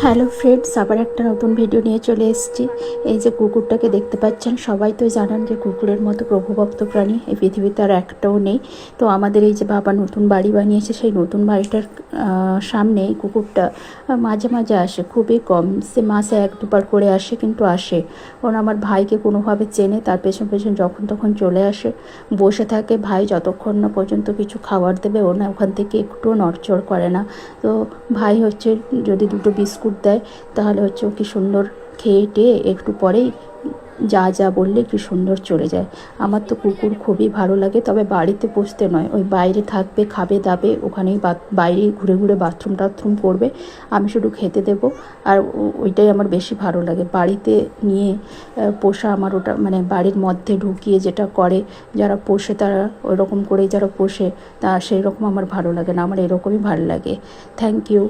Hello friends, আবার একটা নতুন ভিডিও নিয়ে চলে এসেছি। এই যে কুকুরটাকে দেখতে পাচ্ছেন, সবাই তো জানেন যে কুকুরের মতো প্রভুভক্ত প্রাণী এই পৃথিবীতে আর একটাও নেই। তো আমাদের এই যে বাবা নতুন বাড়ি বানিয়েছে, সেই নতুন বাড়িটার সামনে এই কুকুরটা মাঝে মাঝে আসে, খুবই কম, সে মাসে এক দুবার করে আসে, কিন্তু আসে। ওরা আমার ভাইকে কোনোভাবে চেনে, তার পেছন পেছন যখন তখন চলে আসে, বসে থাকে। ভাই যতক্ষণ না পর্যন্ত কিছু খাবার দেবে ও না ওখান থেকে একটুও নড়চড় করে না। তো ভাই হচ্ছে যদি দুটো বিস্কুট দেয় তাহলে হচ্ছে ও কি সুন্দর খেয়ে টেয়ে একটু পরেই যা যা বললে কি সুন্দর চলে যায়। আমার তো কুকুর খুবই ভালো লাগে, তবে বাড়িতে পুষতে নয়, ওই বাইরে থাকবে, খাবে দাবে, ওখানেই বাইরে ঘুরে ঘুরে বাথরুম টাথরুম করবে, আমি শুধু খেতে দেবো। আর ওইটাই আমার বেশি ভালো লাগে। বাড়িতে নিয়ে পোষা আমার ওটা মানে বাড়ির মধ্যে ঢুকিয়ে যেটা করে যারা পোষে, তারা ওই রকম করেই যারা পোষে, তা সেই রকম আমার ভালো লাগে না, আমার এরকমই ভালো লাগে। Thank you.